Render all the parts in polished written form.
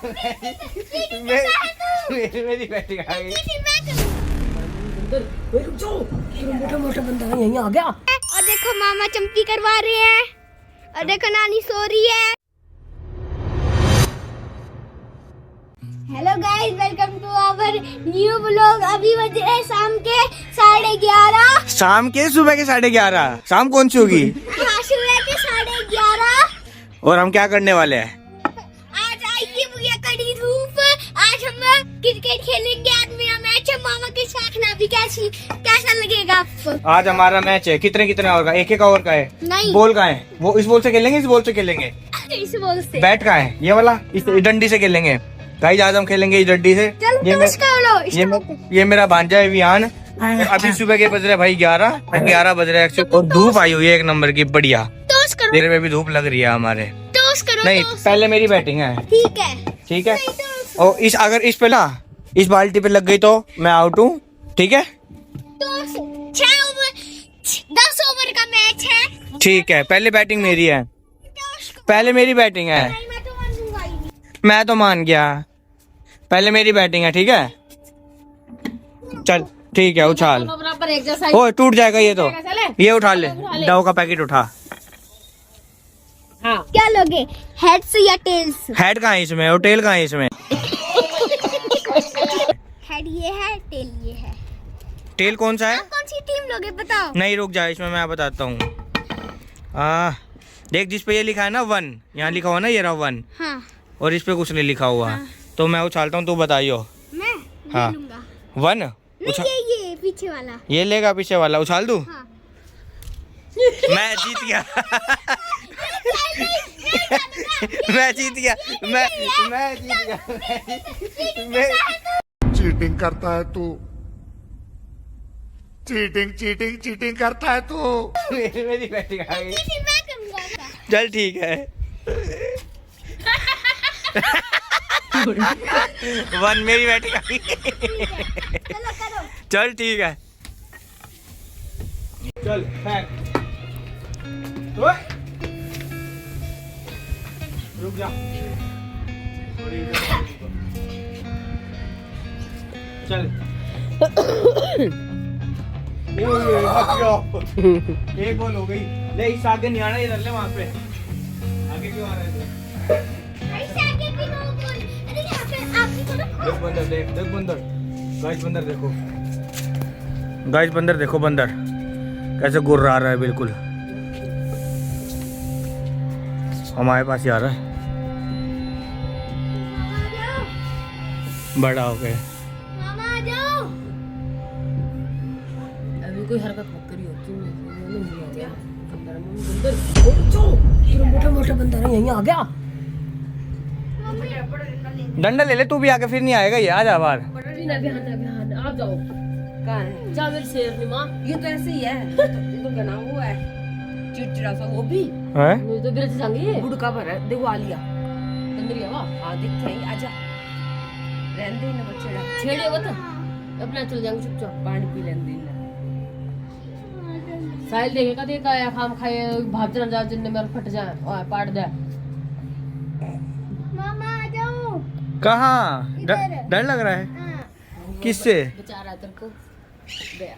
मेरी बैटिंग आ गई। मोटा मोटा बंदा यहीं आ गया। और देखो मामा चंपी करवा रहे हैं और देखो नानी सो रही है। Hello guys, welcome to our new blog. अभी बज रहे हैं शाम के 11:30। शाम के सुबह के 11:30? शाम कौन सी होगी? हाँ, सुबह के 11:30। और हम क्या करने वाले हैं? आज आएगी भैया कड़ी धूप। आज हम क्रिकेट खेलेंगे। आज मेरा मैच है मामा के साथ ना। भी कैसा लगेगा आपको? आज हमारा मैच है। कितने ओवर का? एक ओवर का है। नहीं, बॉल का है वो? इस बॉल से खेलेंगे, इस बॉल से खेलेंगे? इस बॉल से। बैट का है ये वाला? इस डंडी से खेलेंगे गाइस। आज हम खेलेंगे इस डंडी से। ये मेरा भांजा है विहान। अभी सुबह के बज रहे भाई 11 बज रहे हैं और धूप आई हुई है एक नंबर की बढ़िया। देर में भी धूप लग रही है हमारे। नहीं, पहले मेरी बैटिंग है। ठीक है। और अगर इस पे ना इस बाल्टी पे लग गई तो मैं आउट हूँ। ठीक है। 10 ओवर का मैच है। ठीक है, पहले बैटिंग मेरी है। पहले मेरी बैटिंग है। मैं तो मान गया। पहले मेरी बैटिंग है। ठीक है, चल ठीक है। उछाल। ओ टूट जाएगा ये तो। ये उठा ले, डव का पैकेट उठा। हाँ। क्या लोगे, हेड्स या टेल्स? हेड कहाँ है इसमें और टेल कहाँ है इसमें? हेड ये है, टेल ये है। टेल कौन सा है? आप कौन सी टीम लोगे बताओ? नहीं रुक जा, इसमें मैं बताता हूँ। देख, जिस पे ये लिखा है ना 1, यहाँ लिखा हुआ ना ये रहा 1। हाँ। और इस पे कुछ नहीं लिखा हुआ। हाँ। तो मैं उछालता हूँ, तू बताइयो। मैं हाँ। लूंगा। 1 ये पीछे वाला। ये लेगा पीछे वाला। उछाल दूं? हाँ। मैं जीत गया। मैं जीत गया। मैं जीत गया। चीटिंग करता है तू। चीटिंग करता है तू। मेरी बैटिंग आ गई। मैं करूंगा। चल ठीक है। 1 मेरी बैटिंग आ गई। चलो करो। चल ठीक है। चल फेंक। ओए, रुक जा। चल। एक बॉल हो गई। ले इस आगे नहीं आना, इधर ले। वहाँ पे आगे क्यों आ रहे थे? ऐसे आगे भी नो बॉल। अरे यहाँ पे आपकी थोड़ा। देख बंदर, देख बंदर। गाइस बंदर देखो। गाइस बंदर देखो, बंदर कैसे गुर्रा रहा है बिल्कुल। हमारे पास ही आ रहा है। बड़ा हो गया। मामा आ जाओ। अभी कोई हरकत मत करियो। मोटा मोटा बंदा यहीं आ गया। डंडा ले ले तू भी आके, फिर नहीं आएगा ये। आ जा बाहर। आप जाओ। कहाँ है? जा मेरी शेरनी माँ। ये तो ऐसे ही है। ये तो क्या नाम वो है, चिड़चिड़ा सा वो भी। हैं? मुझे तो बिरज संगी गुड़का भर है। देखो आलिया तंदरी हवा आ दिख रही। आजा रहने दे ना बच्चेड़ा। छेड़े मत, अपना चल जाएंगे चुपचाप। पानी पी लेने दे। साहिल देखेगा, देखा या खाम खाए भाग जाना जा जिन्ने मेरे फट जाए और पाट जाए। मामा आ जाओ। कहाँ? इधर। डर लग रहा है? हाँ। किससे? बेचारा तेरे को गया।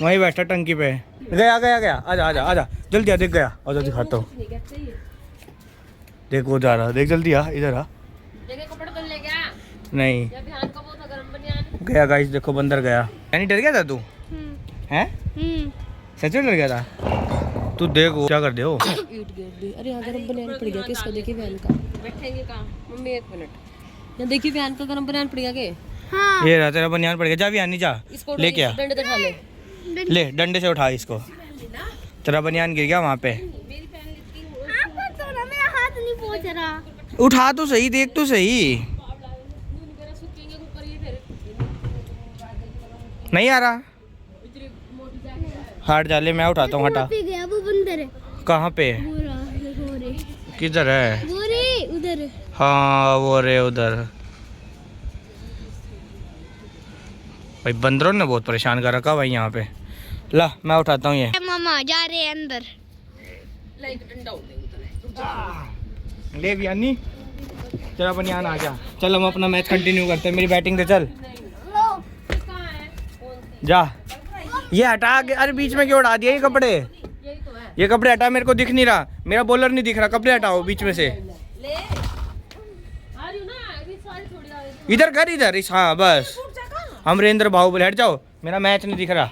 वहीं बैठा टंकी पे। गया। आजा जल्दी आ। देख गया। आजा दिखाता हूँ। देख वो जा रहा। देख जल्दी आ, इधर आ। देखे कपड़े तो ले गया। नहीं जब ध्यान का वो था गरम बनियान। गया गाइस, देखो बंदर गया। यानी डर गया था तू? हैं? सच में डर गया था तू? देख वो क्या कर दे हो। अरे यहाँ गरम बनियान पड़ गया। किसका? देखिए बहन का। बैठेंगे कहाँ मम्मी? 1 मिनट। यहाँ देखिए बहन का गरम बनियान पड़ गया के। हाँ। ये रहा तेरा बनियान पड़ गया। जा भी आनी जा। ले क्या? डंडे से उठा ले। ले डंडे से उठा इसको। तेरा बनियान गिर गया वहाँ पे। आपको तो ना मेरा हाथ नहीं पहुंच रहा। उठा तो सही, देख तो सही। नहीं आ रहा। हट जा। ले मैं उठाता हूँ। हटा। पे गया वो बंदर है। कहाँ पे? वो रहा, देखो रे। किधर है? वो रे उधर। हाँ वो रे उधर। भाई बंदरों ने बहुत परेशान कर रखा भाई यहाँ पे। ला मैं उठाता हूँ ये। मामा जा रहे हैं अंदर। ले भी अन्नी। चल अपन यहाँ आ जा। चल हम अपना मैच कंटिन्यू करते हैं, मेरी बैटिंग दे चल। जा ये हटा के, अरे बीच में क्यों उड़ा दिया ये कपड़े? ये कपड़े हटा, मेरे को दिख नहीं रहा, मेरा बॉलर नहीं दिख रहा, कपड़े हटाओ बीच में से। इधर कर, इधर इस, हाँ बस अमरेंद्र बाहुबली, हट जाओ, मेरा मैच नहीं दिख रहा।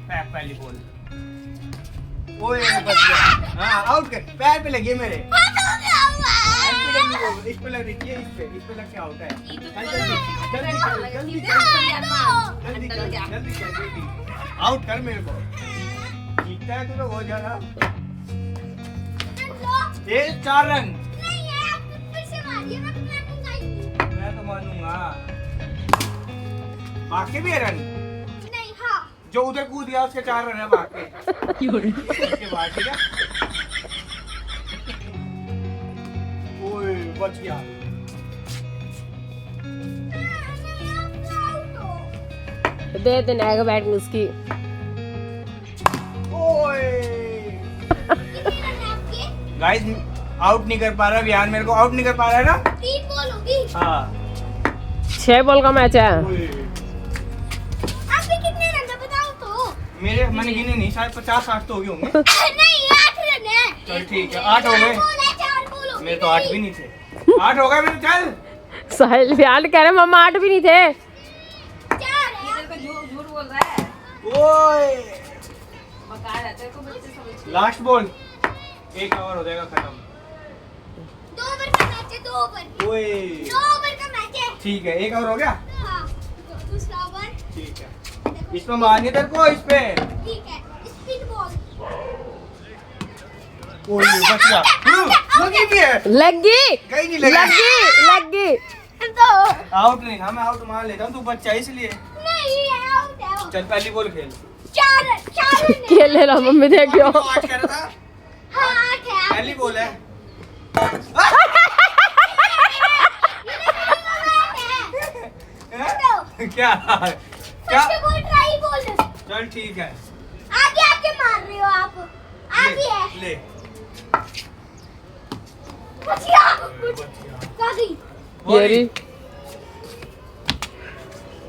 पहली बॉल, ओए बच गया। हाँ आउट कर, पैर पे लगी मेरे, इस पे लग रही है, इस पे लग के आउट है। जल्दी आउट कर मेरे को, जीतता है तू तो बहुत ज्यादा। ये 4 रन, मैं तो मानूंगा। भाग के भी है रन, जो उधर कूद गया उसके 4 रन है भाग के बाद, ठीक है। ओए बच गया। दे दे ना बैटिंग उसकी। ओए गाइस आउट नहीं कर पा रहा विहान, मेरे को आउट नहीं कर पा रहा है ना। 3 बॉल होगी। हाँ 6 बॉल का मैच है। आपके कितने रन है बताओ तो। मेरे मैंने गिने नहीं, शायद 50-60 तो हो गए होंगे। नहीं 8 रन है। चल ठीक है, 8 हो गए। 4 बॉल हो मेरे तो 8 भी नहीं थे, 8 हो गए मेरे। चल साहिल विहान कह रहे मम्मा 8 भी नहीं थे। 4 है। झूठ बोल रहा है। ओए बता रहा तेरे को बच्चे समझ। लास्ट बॉल, 1 ओवर हो जाएगा खत्म। 2 ओवर का मैच है, 2 ओवर। ओए 2 ओवर का मैच है। ठीक है, 1 ओवर हो गया। हाँ दूसरा ओवर। ठीक है, इसमें मारनी तेरे को, इस पे। ठीक है स्पिन बॉल। ओए बच गया। लगी भी है, लगी कहीं नहीं लगा। लगी। तो आउट नहीं, हाँ मैं आउट मान लेता हूँ, तू बच्चा है इसलिए। नहीं है आउट है। चल पहली बॉल खेल। 4 खेल ले रहा मम्मी देखियो। 8 कह रहा था, हाँ 8 है। पहली बॉल है। क्या क्या बॉल ट्राई बॉल। चल ठीक है, आगे आके मार रहे हो आप। आगे है। ले बचिया गई। ये रही।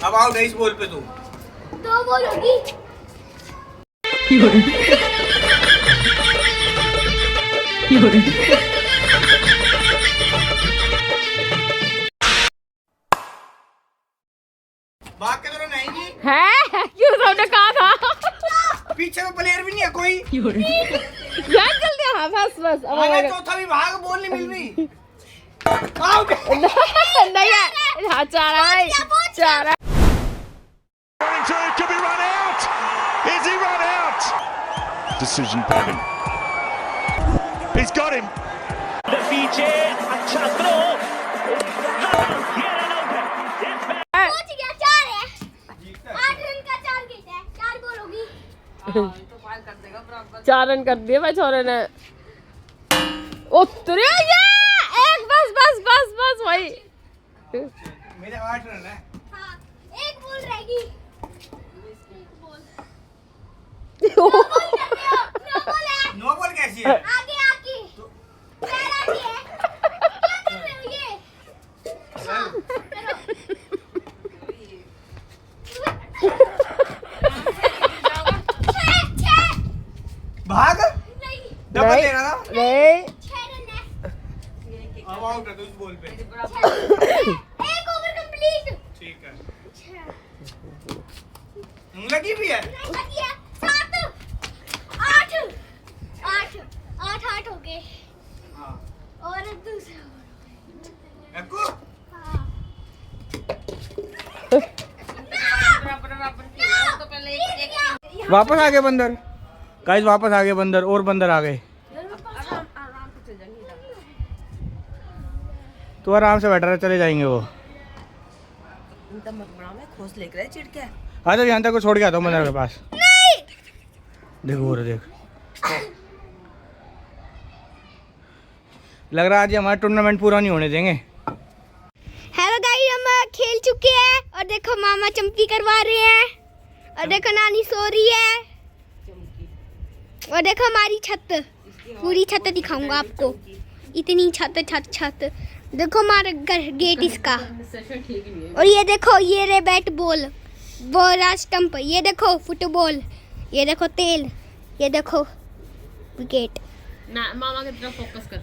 अब आउट है इस बॉल पे तू। 2 बॉल होगी। भाग के तो नहीं जी, है क्यों सबने कहा था। पीछे में प्लेयर भी नहीं है कोई। यार जल्दी, हाँ बस बस अब आगे चौथा भी भाग, बॉल नहीं मिल रही। आउट नहीं है। हाँ 4 है, 4 है। Could be run out. Is he run out? Decision pending. He's got him. पहुंच गया। 4 है। 8 रन का टारगेट है। 4 बॉल होगी। 4 रन कर दिए भाई छोरे ने। उतरे ये एक, बस बस बस बस भाई। मेरे 8 रन है। हाँ 1 बॉल रहेगी। 1 नो बॉल कैसी है? आगे आके पैर आगे है। क्या कर रहे हो ये? हाँ, करो। छह। भाग, नहीं डबल ले रहा था। नहीं 6 रन है। अब आउट है तो इस बॉल पे। 1 ओवर कंप्लीट। ठीक है, लगी भी है। नहीं लगी है। 7 8 8 हो गए। हाँ और दूसरा एको हाँ। वापस आ गए बंदर। गाइस वापस आ गए बंदर, और बंदर आ गए। तो आराम से बैठ रहा, चले जाएंगे वो। खोस लेकर है चिढ़ के। हाँ तो यहाँ तक को छोड़ के आता हूँ बंदर के पास। देखो वो देख, लग रहा है आज हमारा टूर्नामेंट पूरा नहीं होने देंगे। हेलो गाइस, हम खेल चुके हैं और देखो मामा चंपी करवा रहे हैं और देखो नानी सो रही है और देखो हमारी छत, पूरी छत दिखाऊंगा आपको। इतनी छत छत छत देखो हमारा गेट इसका। सेशन ठीक नहीं है। और ये देखो ये रे बैट बॉल, वो रहा स्टंप, ये देखो फुटबॉल, ये देखो तेल, ये देखो विकेट। ना मामा की तरफ फोकस कर।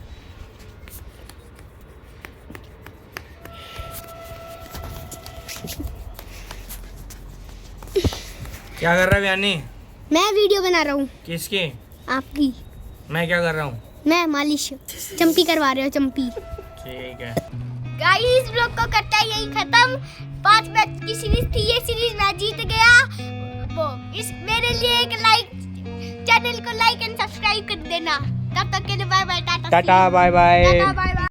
क्या कर रहा है यानी? मैं वीडियो बना रहा हूँ किसकी? आपकी। मैं क्या कर रहा हूँ? मैं मालिश चंपी करवा रहे हो, चंपी। ठीक है गाइस ब्लॉग को करता है यही खत्म। 5 मैच की सीरीज थी, ये सीरीज मैं जीत गया। वो इस मेरे लिए एक लाइक, चैनल को लाइक एंड सब्सक्राइब कर देना। तब तक के लिए bye bye, tata tata bye bye. Tata bye bye.